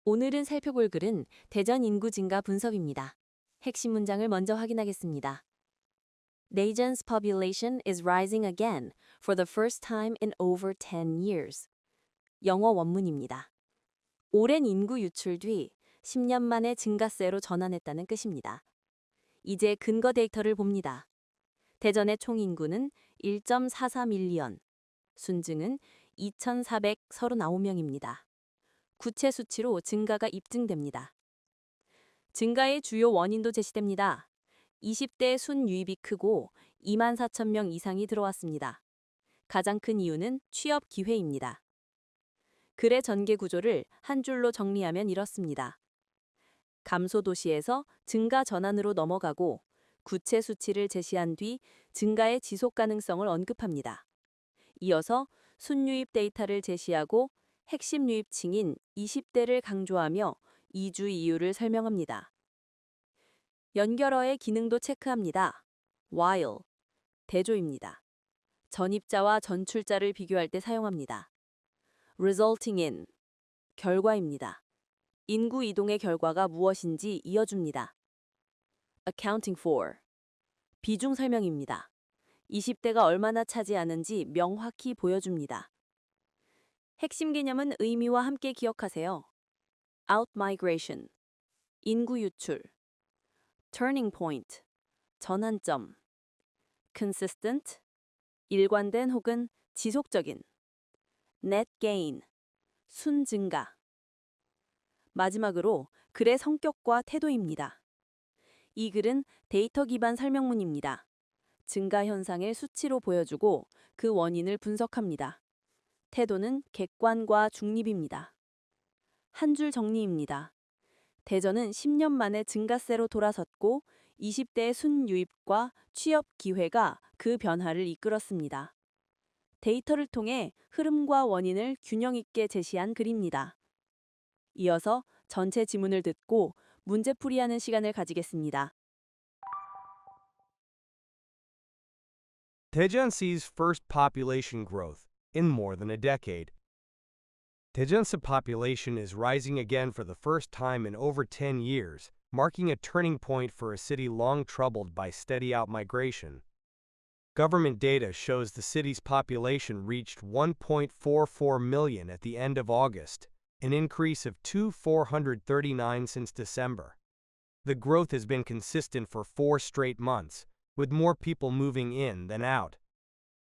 오늘은 살펴볼 글은 대전 인구 증가 분석입니다. 핵심 문장을 먼저 확인하겠습니다. Daejeon's population is rising again for the first time in over 10 years. 영어 원문입니다. 오랜 인구 유출 뒤 10년 만에 증가세로 전환했다는 뜻입니다. 이제 근거 데이터를 봅니다. 대전의 총 인구는 1.44밀리언, 순증은 2,439명입니다. 구체 수치로 증가가 입증됩니다. 증가의 주요 원인도 제시됩니다. 20대 순유입이 크고 24,000명 이상이 들어왔습니다. 가장 큰 이유는 취업 기회입니다. 글의 전개 구조를 한 줄로 정리하면 이렇습니다. 감소 도시에서 증가 전환으로 넘어가고 구체 수치를 제시한 뒤 증가의 지속 가능성을 언급합니다. 이어서 순유입 데이터를 제시하고 핵심 유입층인 20대를 강조하며 이주 이유를 설명합니다. 연결어의 기능도 체크합니다. while, 대조입니다. 전입자와 전출자를 비교할 때 사용합니다. resulting in, 결과입니다. 인구 이동의 결과가 무엇인지 이어줍니다. accounting for, 비중 설명입니다. 20대가 얼마나 차지하는지 명확히 보여줍니다. 핵심 개념은 의미와 함께 기억하세요. outmigration, 인구 유출, turning point, 전환점, consistent, 일관된 혹은 지속적인, net gain, 순 증가. 마지막으로 글의 성격과 태도입니다. 이 글은 데이터 기반 설명문입니다. 증가 현상을 수치로 보여주고 그 원인을 분석합니다. 태도는 객관과 중립입니다. 한 줄 정리입니다. 대전은 10년 만에 증가세로 돌아섰고 20대의 순유입과 취업 기회가 그 변화를 이끌었습니다. 데이터를 통해 흐름과 원인을 균형 있게 제시한 글입니다. 이어서 전체 지문을 듣고 문제풀이하는 시간을 가지겠습니다. Daejeon sees first population growth in more than a decade. Daejeon's population is rising again for the first time in over 10 years, marking a turning point for a city long troubled by steady outmigration. Government data shows the city's population reached 1.44 million at the end of August, an increase of 2,439 since December. The growth has been consistent for 4 straight months, with more people moving in than out.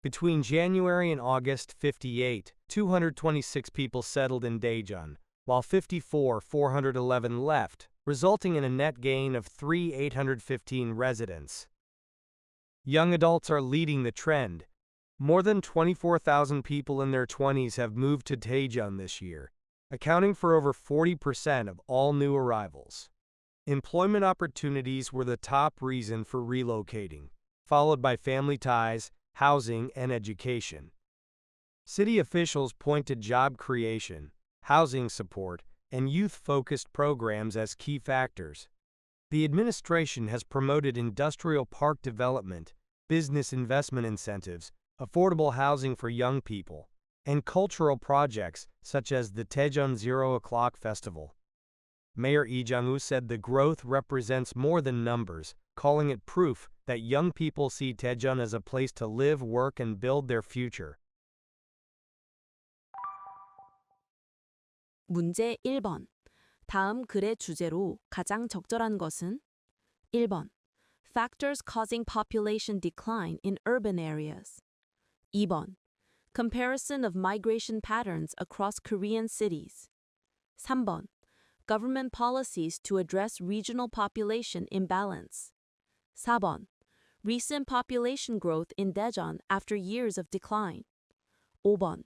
Between January and August 226 people settled in Daejeon, while 411 left, resulting in a net gain of 815 residents. Young adults are leading the trend. More than 24,000 people in their 20s have moved to Daejeon this year, accounting for over 40% of all new arrivals. Employment opportunities were the top reason for relocating, followed by family ties, housing, and education. City officials point to job creation, housing support, and youth-focused programs as key factors. The administration has promoted industrial park development, business investment incentives, affordable housing for young people, and cultural projects such as the Daejeon 0 O'Clock Festival. Mayor Lee Jung-woo said the growth represents more than numbers, calling it proof that young people see Daejeon as a place to live, work, and build their future. 문제 1번. 다음 글의 주제로 가장 적절한 것은 1번. Factors causing population decline in urban areas. 2번. Comparison of migration patterns across Korean cities. 3번. Government policies to address regional population imbalance. 4번. Recent population growth in Daejeon after years of decline. 5번.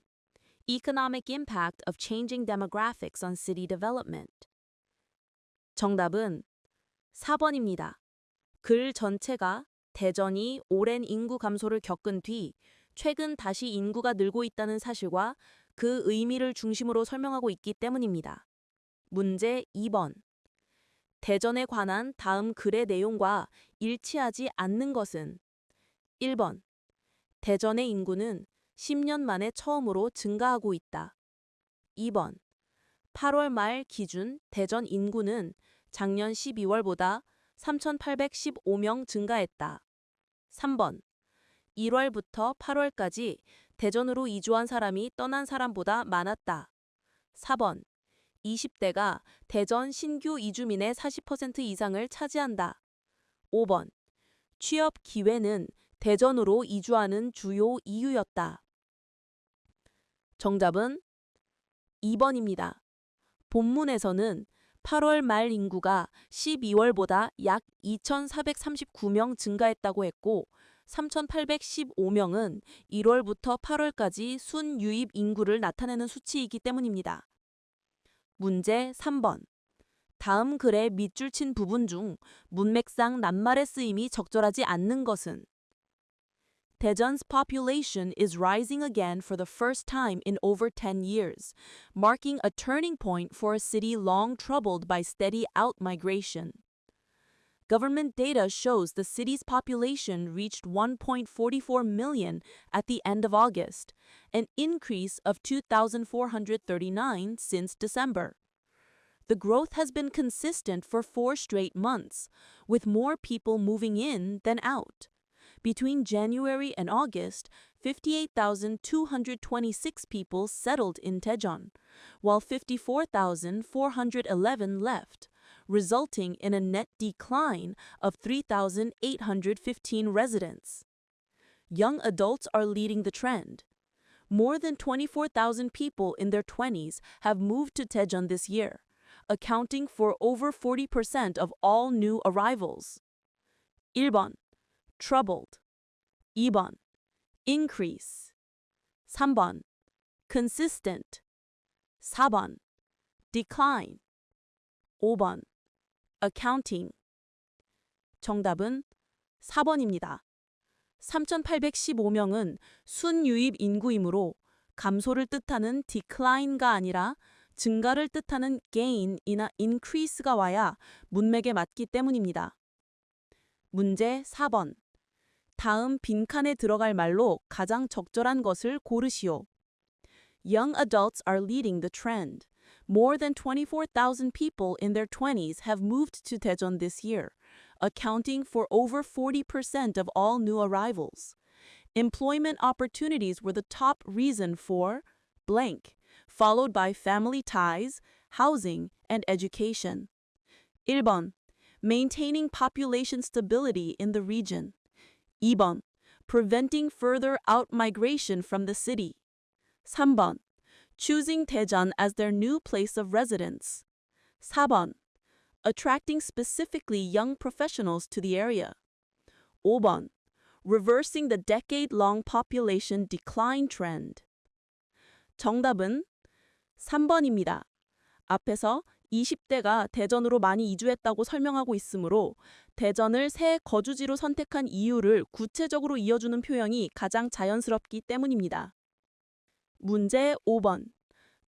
Economic impact of changing demographics on city development. 정답은 4번입니다. 글 전체가 대전이 오랜 인구 감소를 겪은 뒤 최근 다시 인구가 늘고 있다는 사실과 그 의미를 중심으로 설명하고 있기 때문입니다. 문제 2번. 대전에 관한 다음 글의 내용과 일치하지 않는 것은 1번. 대전의 인구는 10년 만에 처음으로 증가하고 있다. 2번. 8월 말 기준 대전 인구는 작년 12월보다 3,815명 증가했다. 3번. 1월부터 8월까지 대전으로 이주한 사람이 떠난 사람보다 많았다. 4번. 20대가 대전 신규 이주민의 40% 이상을 차지한다. 5번. 취업 기회는 대전으로 이주하는 주요 이유였다. 정답은 2번입니다. 본문에서는 8월 말 인구가 12월보다 약 2,439명 증가했다고 했고 3,815명은 1월부터 8월까지 순유입 인구를 나타내는 수치이기 때문입니다. 문제 3번. 다음 글의 밑줄 친 부분 중 문맥상 낱말의 쓰임이 적절하지 않는 것은 Daejeon's population is rising again for the first time in over 10 years, marking a turning point for a city long troubled by steady out-migration. Government data shows the city's population reached 1.44 million at the end of August, an increase of 2,439 since December. The growth has been consistent for 4 straight months, with more people moving in than out. Between January and August, 58,226 people settled in Daejeon, while 54,411 left, resulting in a net decline of 3,815 residents. Young adults are leading the trend. More than 24,000 people in their 20s have moved to Daejeon this year, accounting for over 40% of all new arrivals. 1번. Troubled. 2번. Increase. 3번. Consistent. 4번. Decline. 5번. Accounting. 정답은 4번입니다. 3,815명은 순유입 인구이므로 감소를 뜻하는 decline가 아니라 증가를 뜻하는 gain이나 increase가 와야 문맥에 맞기 때문입니다. 문제 4번. 다음 빈칸에 들어갈 말로 가장 적절한 것을 고르시오. Young adults are leading the trend. More than 24,000 people in their 20s have moved to Daejeon this year, accounting for over 40% of all new arrivals. Employment opportunities were the top reason for blank, followed by family ties, housing, and education. 1번. Maintaining population stability in the region. 2번. Preventing further out-migration from the city. 3번. Choosing Daejeon as their new place of residence. 4번. Attracting specifically young professionals to the area. 5번. Reversing the decade-long population decline trend. 정답은 3번입니다. 앞에서 20대가 대전으로 많이 이주했다고 설명하고 있으므로 대전을 새 거주지로 선택한 이유를 구체적으로 이어주는 표현이 가장 자연스럽기 때문입니다. 문제 5번.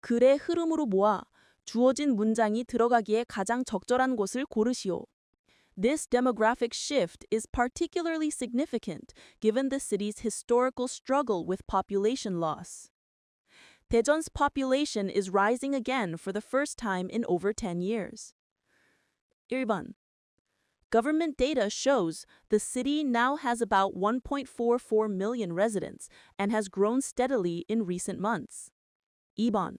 글의 흐름으로 모아 주어진 문장이 들어가기에 가장 적절한 곳을 고르시오. This demographic shift is particularly significant given the city's historical struggle with population loss. Daejeon's population is rising again for the first time in over 10 years. 1번. Government data shows the city now has about 1.44 million residents and has grown steadily in recent months. 2번.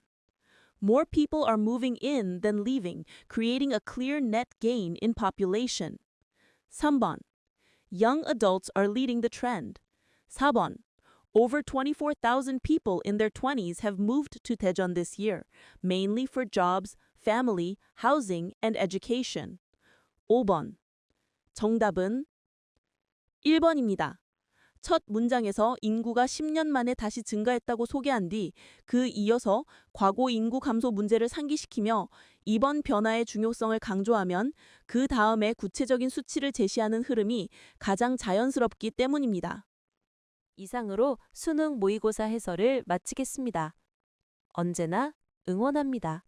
More people are moving in than leaving, creating a clear net gain in population. 3번. Young adults are leading the trend. 4번. Over 24,000 people in their 20s have moved to Daejeon this year, mainly for jobs, family, housing, and education. 5번. 정답은 1번입니다. 첫 문장에서 인구가 10년 만에 다시 증가했다고 소개한 뒤 그 이어서 과거 인구 감소 문제를 상기시키며 이번 변화의 중요성을 강조하면 그 다음에 구체적인 수치를 제시하는 흐름이 가장 자연스럽기 때문입니다. 이상으로 수능 모의고사 해설을 마치겠습니다. 언제나 응원합니다.